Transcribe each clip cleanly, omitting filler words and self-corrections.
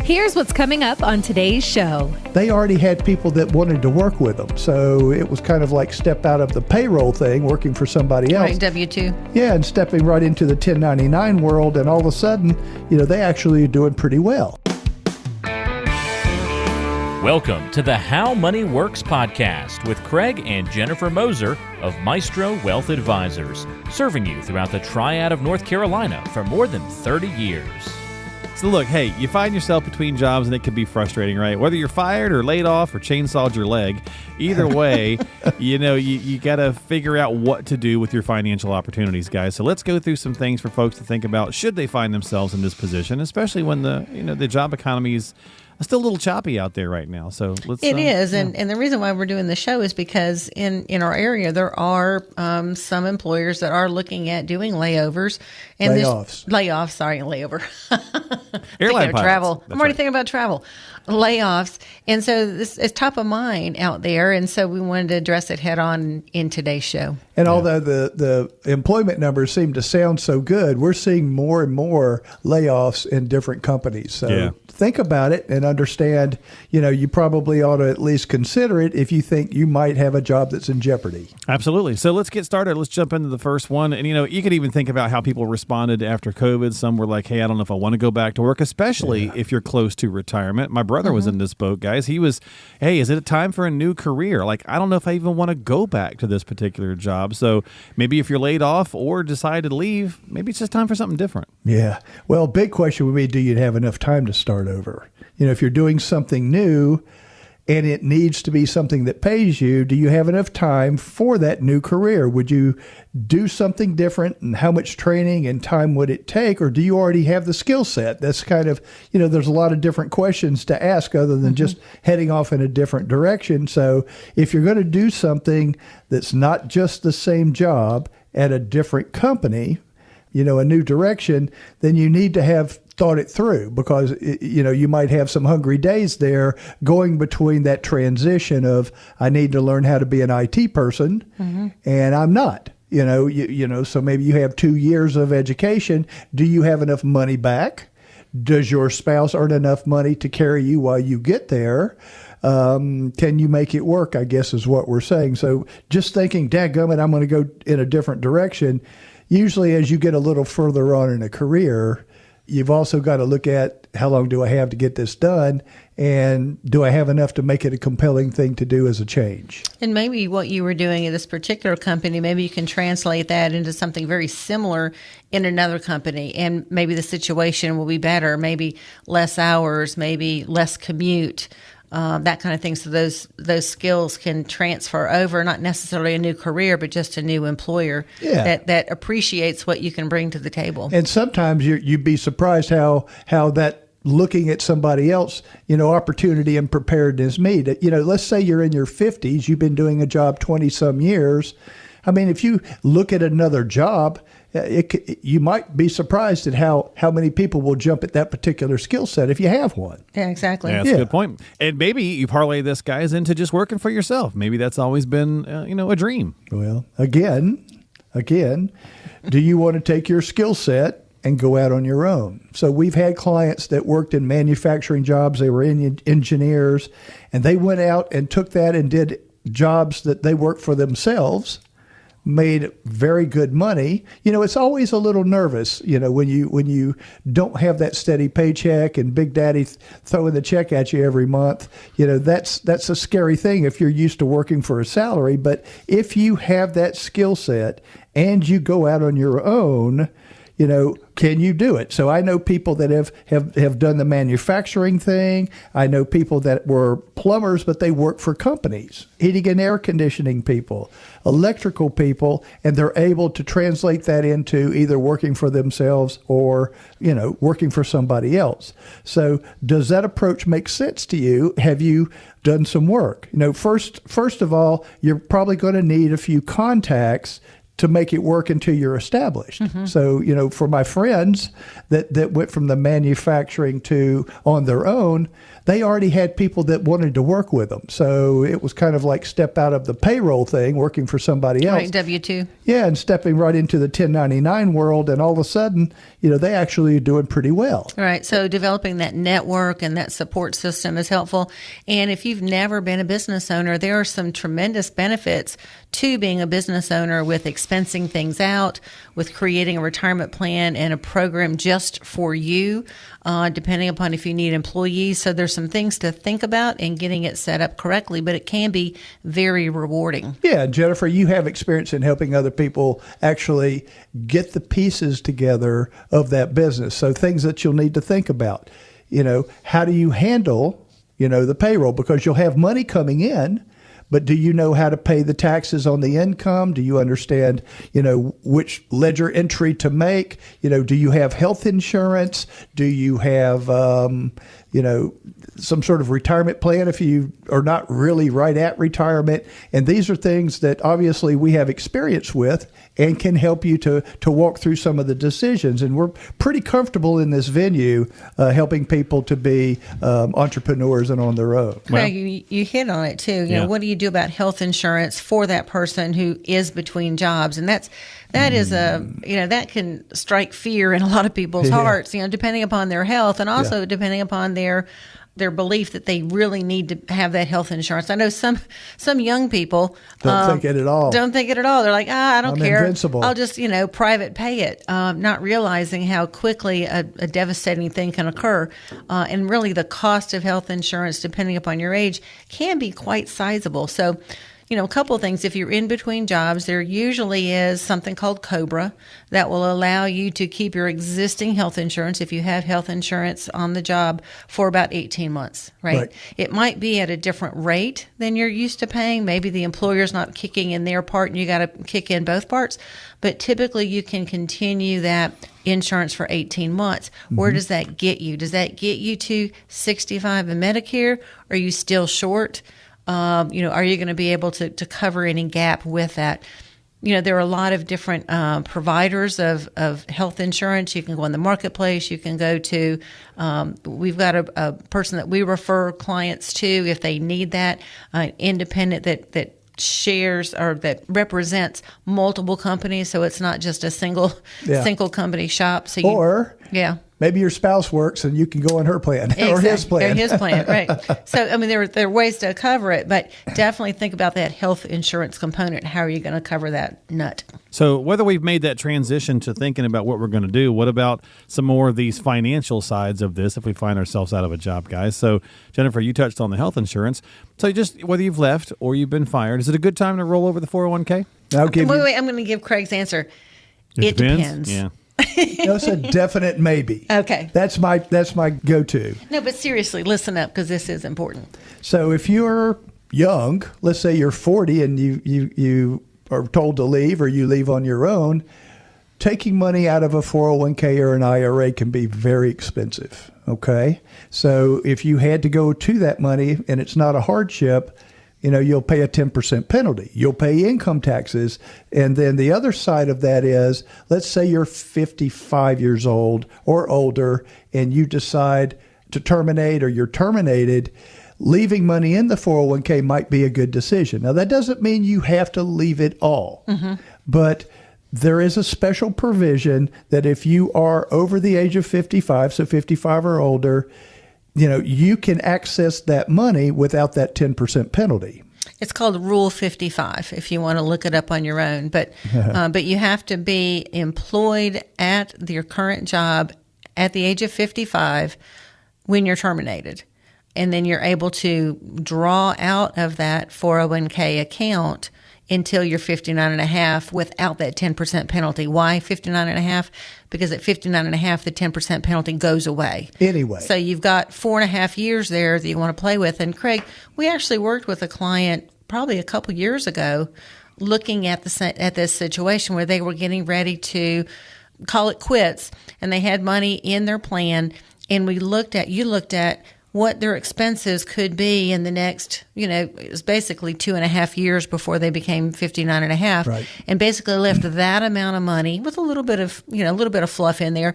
Here's what's coming up on today's show. They already had people that wanted to work with them. So it was kind of like step out of the payroll thing, working for somebody else. Right, W-2. Yeah, and stepping right into the 1099 world. And all of a sudden, they actually are doing pretty well. Welcome to the How Money Works podcast with Craig and Jennifer Moser of Maestro Wealth Advisors, serving you throughout the Triad of North Carolina for more than 30 years. So look, hey, you find yourself between jobs and it can be frustrating, right? Whether you're fired or laid off or chainsawed your leg, either way, you got to figure out what to do with your financial opportunities, guys. So let's go through some things for folks to think about should they find themselves in this position, especially when the job economy is still a little choppy out there right now. So let's. It is, and the reason why we're doing the show is because in our area there are some employers that are looking at doing layover. Airline pilots. Travel. That's I'm already right. thinking about travel. Layoffs. And so this is top of mind out there. And so we wanted to address it head on in today's show. And although the employment numbers seem to sound so good, we're seeing more and more layoffs in different companies. So think about it and understand, you probably ought to at least consider it if you think you might have a job that's in jeopardy. Absolutely. So let's get started. Let's jump into the first one. And, you could even think about how people responded after COVID. Some were like, hey, I don't know if I want to go back to work, especially if you're close to retirement. My brother was in this boat, guys. He was, hey, is it a time for a new career? Like, I don't know if I even want to go back to this particular job. So maybe if you're laid off or decide to leave, maybe it's just time for something different. Yeah. Well, big question would be, do you have enough time to start over? If you're doing something new and it needs to be something that pays you, do you have enough time for that new career? Would you do something different, and how much training and time would it take? Or do you already have the skill set? That's kind of, there's a lot of different questions to ask other than just heading off in a different direction. So if you're going to do something that's not just the same job at a different company, a new direction, then you need to have thought it through, because you might have some hungry days there going between that transition of, I need to learn how to be an IT person and I'm not. So maybe you have 2 years of education. Do you have enough money back? Does your spouse earn enough money to carry you while you get there? Can you make it work, I guess is what we're saying. So just thinking, dadgummit, I'm going to go in a different direction. Usually as you get a little further on in a career, you've also got to look at, how long do I have to get this done? And do I have enough to make it a compelling thing to do as a change? And maybe what you were doing at this particular company, maybe you can translate that into something very similar in another company. And maybe the situation will be better, maybe less hours, maybe less commute. That kind of thing. So those skills can transfer over, not necessarily a new career, but just a new employer that appreciates what you can bring to the table. And sometimes you'd be surprised how that looking at somebody else, opportunity and preparedness meet. Let's say you're in your 50s, you've been doing a job 20 some years. I mean, if you look at another job, you might be surprised at how many people will jump at that particular skill set if you have one. Yeah, exactly. Yeah, that's a good point. And maybe you parlay this, guys, into just working for yourself. Maybe that's always been, a dream. Well, again, do you want to take your skill set and go out on your own? So we've had clients that worked in manufacturing jobs. They were engineers, and they went out and took that and did jobs that they worked for themselves, made very good money. It's always a little nervous, when you don't have that steady paycheck and Big Daddy throwing the check at you every month. That's a scary thing if you're used to working for a salary. But if you have that skill set and you go out on your own, can you do it? So I know people that have done the manufacturing thing. I know people that were plumbers, but they work for companies, heating and air conditioning people, electrical people, and they're able to translate that into either working for themselves or, working for somebody else. So does that approach make sense to you? Have you done some work? First of all, you're probably going to need a few contacts to make it work until you're established. So, for my friends that went from the manufacturing to on their own, they already had people that wanted to work with them. So it was kind of like step out of the payroll thing, working for somebody else. Right, W-2. Yeah, and stepping right into the 1099 world, and all of a sudden, they actually are doing pretty well. Right. So developing that network and that support system is helpful. And if you've never been a business owner, there are some tremendous benefits to being a business owner with expensing things out, with creating a retirement plan and a program just for you, depending upon if you need employees. So there's some things to think about in getting it set up correctly, but it can be very rewarding. Yeah, Jennifer, you have experience in helping other people actually get the pieces together of that business. So things that you'll need to think about, how do you handle, the payroll? Because you'll have money coming in, but do you know how to pay the taxes on the income? Do you understand, which ledger entry to make? Do you have health insurance? Do you have, some sort of retirement plan if you are not really right at retirement? And these are things that obviously we have experience with and can help you to walk through some of the decisions. And we're pretty comfortable in this venue helping people to be entrepreneurs and on their own. Craig, you hit on it too. What do you do about health insurance for that person who is between jobs? And that is that can strike fear in a lot of people's hearts, depending upon their health and also depending upon their belief that they really need to have that health insurance. I know some young people don't think it at all. They're like, I don't care. Invincible. I'll just, private pay it, not realizing how quickly a devastating thing can occur. And really the cost of health insurance, depending upon your age, can be quite sizable. So, a couple of things. If you're in between jobs, there usually is something called COBRA that will allow you to keep your existing health insurance if you have health insurance on the job for about 18 months, right? It might be at a different rate than you're used to paying. Maybe the employer's not kicking in their part and you got to kick in both parts. But typically you can continue that insurance for 18 months. Where does that get you? Does that get you to 65 in Medicare? Are you still short? Are you going to be able to cover any gap with that? There are a lot of different providers of health insurance. You can go in the marketplace. You can go to, we've got a person that we refer clients to if they need that, independent that shares or that represents multiple companies. So it's not just a single company shop. So maybe your spouse works and you can go on her plan or his plan. Or his plan, right. So, there are ways to cover it, but definitely think about that health insurance component. How are you going to cover that nut? So whether we've made that transition to thinking about what we're going to do, what about some more of these financial sides of this if we find ourselves out of a job, guys? So, Jennifer, you touched on the health insurance. So just whether you've left or you've been fired, is it a good time to roll over the 401k? Wait, I'm going to give Craig's answer. It depends. Yeah. That's a definite maybe. Okay. That's my go-to. No, but seriously, listen up because this is important. So if you're young, let's say you're 40 and you are told to leave or you leave on your own, taking money out of a 401k or an IRA can be very expensive. Okay. So if you had to go to that money and it's not a hardship, you'll pay a 10% penalty. You'll pay income taxes. And then the other side of that is, let's say you're 55 years old or older and you decide to terminate or you're terminated. Leaving money in the 401k might be a good decision. Now, that doesn't mean you have to leave it all, but there is a special provision that if you are over the age of 55, so 55 or older, you can access that money without that 10% penalty. It's called Rule 55 if you want to look it up on your own. But you have to be employed at your current job at the age of 55 when you're terminated. And then you're able to draw out of that 401k account until you're 59 and a half without that 10% penalty. Why 59 and a half? Because at 59 and a half, the 10% penalty goes away. Anyway. So you've got 4.5 years there that you want to play with. And Craig, we actually worked with a client probably a couple years ago looking at this situation where they were getting ready to call it quits and they had money in their plan. And you looked at what their expenses could be in the next, it was basically 2.5 years before they became 59 and a half, Right. and basically left that amount of money with a little bit of fluff in there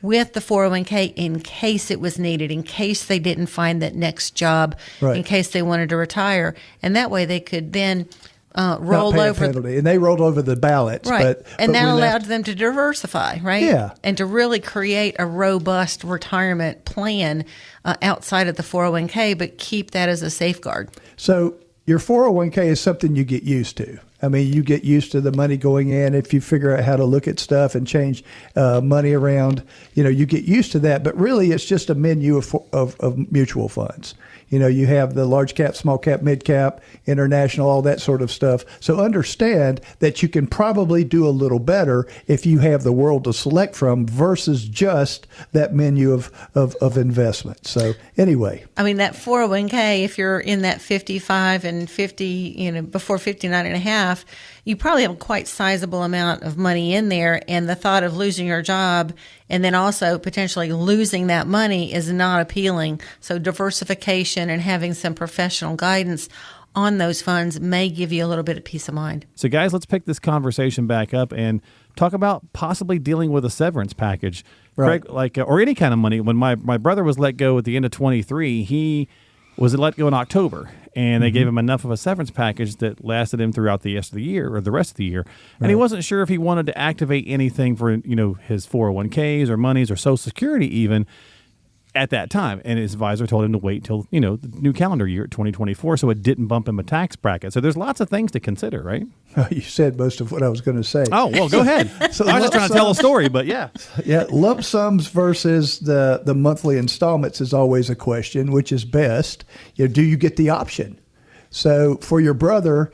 with the 401k in case it was needed, in case they didn't find that next job, Right. in case they wanted to retire. And that way they could then Not roll pay a over. penalty. And they rolled over the ballots. Right. And that we allowed left- them to diversify, right? Yeah. And to really create a robust retirement plan outside of the 401k, but keep that as a safeguard. So your 401k is something you get used to. I mean, you get used to the money going in. If you figure out how to look at stuff and change money around, you get used to that. But really, it's just a menu of mutual funds. You have the large cap, small cap, mid cap, international, all that sort of stuff. So understand that you can probably do a little better if you have the world to select from versus just that menu of investment. So anyway. I mean, that 401k, if you're in that 55 and 50, before 59 and a half, you probably have a quite sizable amount of money in there. And the thought of losing your job and then also potentially losing that money is not appealing. So diversification and having some professional guidance on those funds may give you a little bit of peace of mind. So, guys, let's pick this conversation back up and talk about possibly dealing with a severance package. Right. Craig, or any kind of money. When my brother was let go at the end of 23, he was let go in October, and they gave him enough of a severance package that lasted him throughout the rest of the year. And he wasn't sure if he wanted to activate anything for his 401ks or monies or Social Security even at that time. And his advisor told him to wait till the new calendar year, 2024, so it didn't bump him a tax bracket. So there's lots of things to consider, right? You said most of what I was going to say. Oh, well, go ahead. So I was just trying to tell a story, but yeah. Yeah, lump sums versus the monthly installments is always a question, which is best. Do you get the option? So for your brother,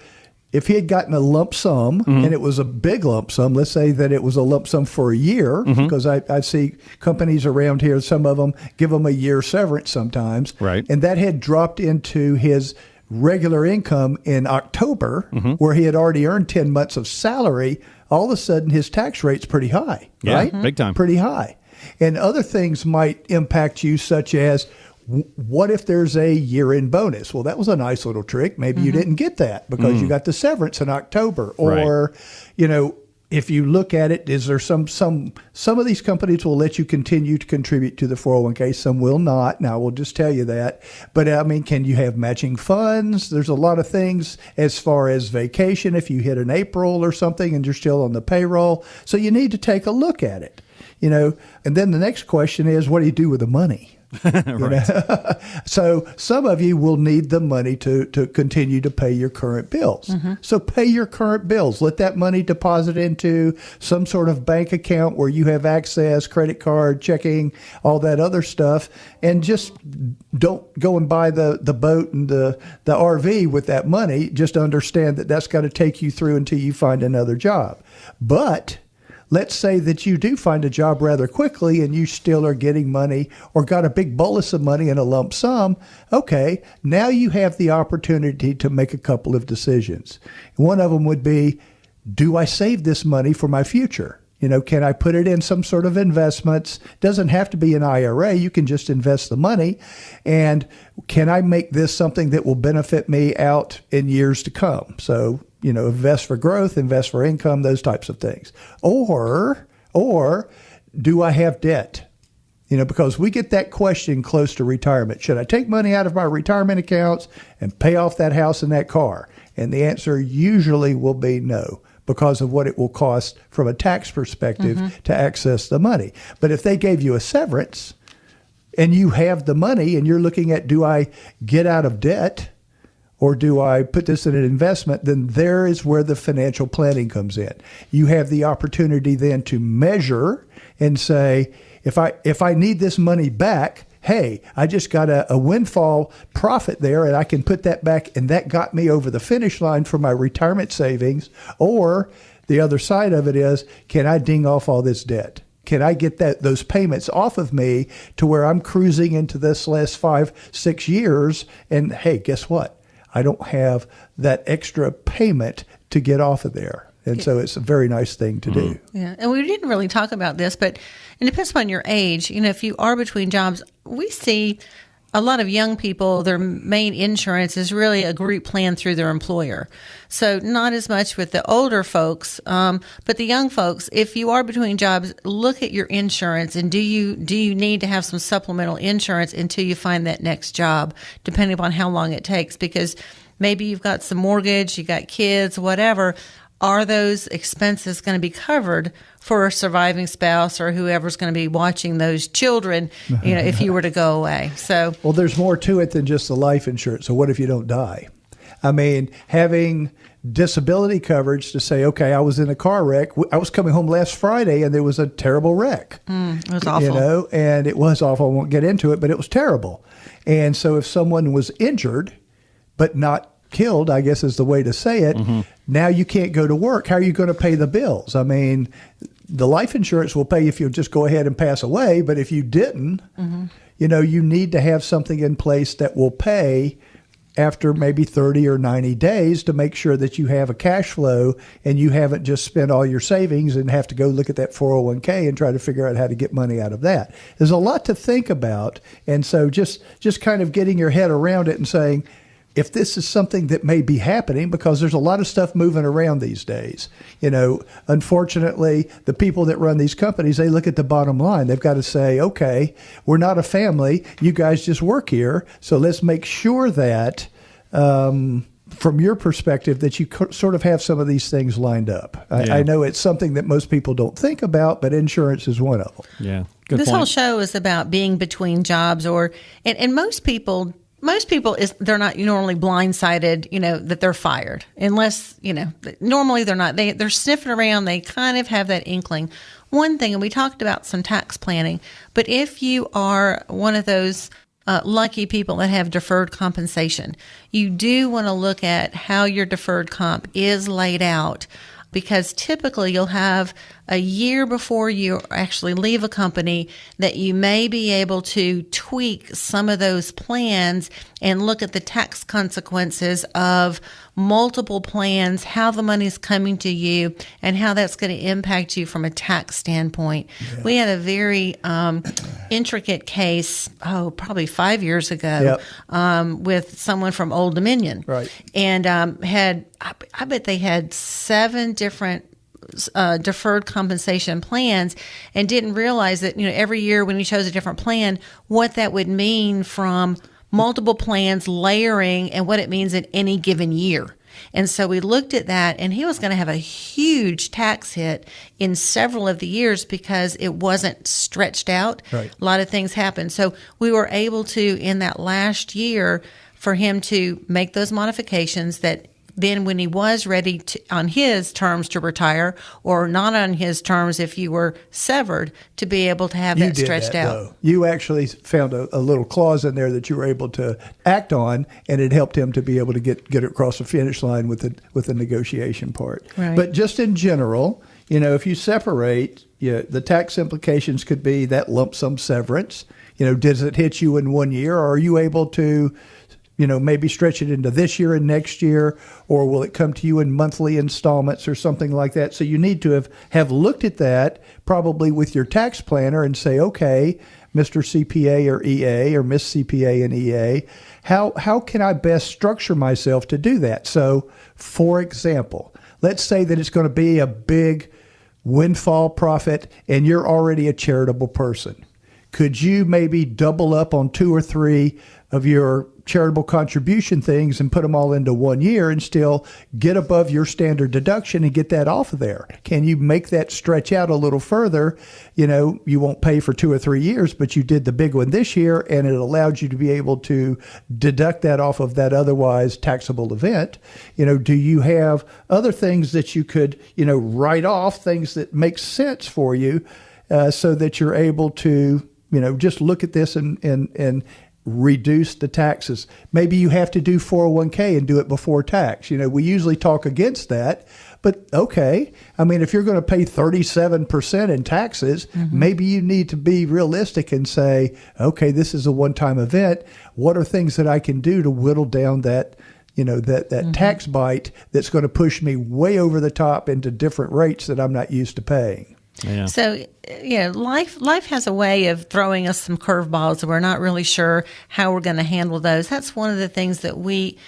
if he had gotten a lump sum and it was a big lump sum, let's say that it was a lump sum for a year, because I see companies around here, some of them give them a year severance sometimes. Right. And that had dropped into his regular income in October, where he had already earned 10 months of salary. All of a sudden, his tax rate's pretty high, Yeah, right? big time. Pretty high. And other things might impact you, such as what if there's a year-end bonus? Well, that was a nice little trick. Maybe you didn't get that because you got the severance in October. Or, if you look at it, is there some of these companies will let you continue to contribute to the 401k. Some will not. Now, we'll just tell you that. But, can you have matching funds? There's a lot of things as far as vacation if you hit an April or something and you're still on the payroll. So you need to take a look at it, And then the next question is, what do you do with the money? Right. So some of you will need the money to continue to pay your current bills. So pay your current bills. Let that money deposit into some sort of bank account where you have access, credit card, checking, all that other stuff. And just don't go and buy the boat and the RV with that money. Just understand that that's got to take you through until you find another job. But let's say that you do find a job rather quickly and you still are getting money or got a big bolus of money in a lump sum. Okay, now you have the opportunity to make a couple of decisions. One of them would be, do I save this money for my future? Can I put it in some sort of investments? Doesn't have to be an IRA. You can just invest the money. And can I make this something that will benefit me out in years to come? So, invest for growth, invest for income, those types of things. Or do I have debt? Because we get that question close to retirement. Should I take money out of my retirement accounts and pay off that house and that car? And the answer usually will be no, because of what it will cost from a tax perspective to access the money. But if they gave you a severance and you have the money and you're looking at, do I get out of debt or do I put this in an investment, then there is where the financial planning comes in. You have the opportunity then to measure and say, if I need this money back, hey, I just got a windfall profit there and I can put that back and that got me over the finish line for my retirement savings. Or the other side of it is, can I ding off all this debt? Can I get those payments off of me to where I'm cruising into this last 5-6 years and hey, guess what? I don't have that extra payment to get off of there. And so it's a very nice thing to do. Yeah. And we didn't really talk about this, but it depends upon your age. If you are between jobs, we see a lot of young people, their main insurance is really a group plan through their employer. So not as much with the older folks, but the young folks, if you are between jobs, look at your insurance and do you need to have some supplemental insurance until you find that next job, depending upon how long it takes, because maybe you've got some mortgage, you got kids, whatever. Are those expenses going to be covered for a surviving spouse or whoever's going to be watching those children, if you were to go away? So, well, there's more to it than just the life insurance. So what if you don't die? I mean, having disability coverage to say, okay, I was in a car wreck. I was coming home last Friday and there was a terrible wreck. It was awful. And it was awful. I won't get into it, but it was terrible. And so if someone was injured, but not killed, I guess is the way to say it, now you can't go to work. How are you going to pay the bills? I mean, the life insurance will pay if you'll just go ahead and pass away. But if you didn't, you need to have something in place that will pay after maybe 30 or 90 days to make sure that you have a cash flow and you haven't just spent all your savings and have to go look at that 401k and try to figure out how to get money out of that. There's a lot to think about. And so just kind of getting your head around it and saying, if this is something that may be happening, because there's a lot of stuff moving around these days. Unfortunately, the people that run these companies, they look at the bottom line. They've got to say, okay, we're not a family. You guys just work here. So let's make sure that from your perspective that you sort of have some of these things lined up. I know it's something that most people don't think about, but insurance is one of them. Yeah, good This point. whole show is about being between jobs, and most people they're not normally blindsided, that they're fired, unless, normally they're not. They're sniffing around. They kind of have that inkling. One thing, and we talked about some tax planning, but if you are one of those lucky people that have deferred compensation, you do want to look at how your deferred comp is laid out, because typically you'll have a year before you actually leave a company that you may be able to tweak some of those plans and look at the tax consequences of multiple plans, how the money's coming to you, and how that's going to impact you from a tax standpoint. Yeah. We had a very intricate case, probably 5 years ago, with someone from Old Dominion. Right. And I bet they had 7 different deferred compensation plans, and didn't realize that, every year when he chose a different plan, what that would mean from multiple plans layering and what it means in any given year. And so we looked at that, and he was going to have a huge tax hit in several of the years because it wasn't stretched out. Right. A lot of things happened. So we were able to, in that last year, for him to make those modifications that then when he was ready to, on his terms to retire, or not on his terms if you were severed, to be able to have that stretched out. Though. You actually found a little clause in there that you were able to act on, and it helped him to be able to get it across the finish line with the negotiation part. Right. But just in general, if you separate, the tax implications could be that lump sum severance. Does it hit you in 1 year, or are you able to maybe stretch it into this year and next year, or will it come to you in monthly installments or something like that? So you need to have looked at that probably with your tax planner and say, okay, Mr. CPA or EA or Miss CPA and EA, how can I best structure myself to do that? So, for example, let's say that it's going to be a big windfall profit and you're already a charitable person. Could you maybe double up on 2 or 3 of your charitable contribution things and put them all into 1 year and still get above your standard deduction and get that off of there? Can you make that stretch out a little further? You won't pay for 2 or 3 years, but you did the big one this year, and it allowed you to be able to deduct that off of that otherwise taxable event. Do you have other things that you could, write off, things that make sense for you, so that you're able to, just look at this and reduce the taxes. Maybe you have to do 401k and do it before tax. We usually talk against that, but okay. I mean, if you're going to pay 37% in taxes, maybe you need to be realistic and say, okay, this is a one-time event. What are things that I can do to whittle down that, that tax bite that's going to push me way over the top into different rates that I'm not used to paying? Yeah. So, life has a way of throwing us some curveballs, and we're not really sure how we're going to handle those. That's one of the things that we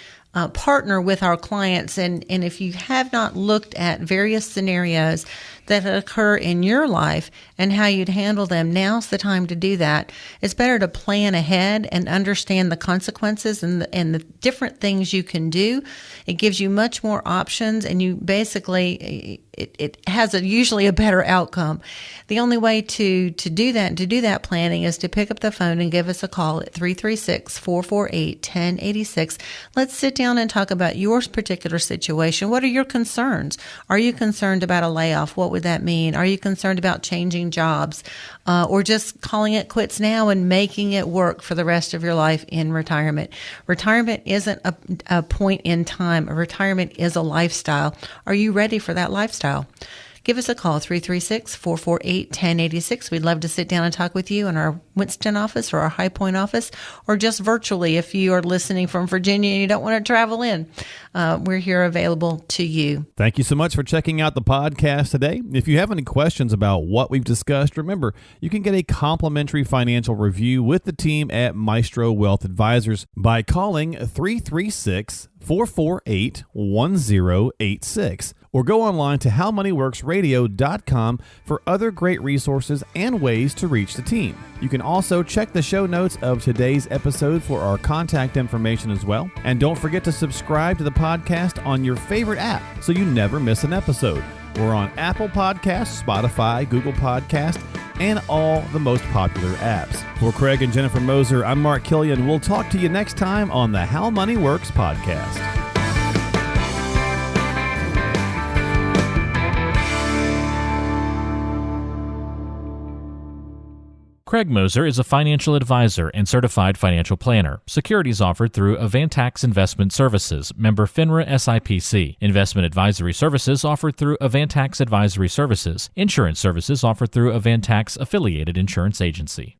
partner with our clients. And if you have not looked at various scenarios that occur in your life and how you'd handle them, now's the time to do that. It's better to plan ahead and understand the consequences and the different things you can do. It gives you much more options, and you basically, it has usually a better outcome. The only way to do that planning is to pick up the phone and give us a call at 336-448-1086. Let's sit down and talk about your particular situation. What are your concerns? Are you concerned about a layoff? What would that mean? Are you concerned about changing jobs, or just calling it quits now and making it work for the rest of your life in retirement? Retirement isn't a point in time. Retirement is a lifestyle. Are you ready for that lifestyle? Give us a call, 336-448-1086. We'd love to sit down and talk with you in our Winston office or our High Point office, or just virtually if you are listening from Virginia and you don't want to travel in. We're here available to you. Thank you so much for checking out the podcast today. If you have any questions about what we've discussed, remember, you can get a complimentary financial review with the team at Maestro Wealth Advisors by calling 336-448-1086. Or go online to howmoneyworksradio.com for other great resources and ways to reach the team. You can also check the show notes of today's episode for our contact information as well. And don't forget to subscribe to the podcast on your favorite app so you never miss an episode. We're on Apple Podcasts, Spotify, Google Podcasts, and all the most popular apps. For Craig and Jennifer Moser, I'm Mark Killian. We'll talk to you next time on the How Money Works podcast. Craig Moser is a financial advisor and certified financial planner. Securities offered through Avantax Investment Services, member FINRA SIPC. Investment advisory services offered through Avantax Advisory Services. Insurance services offered through Avantax Affiliated Insurance Agency.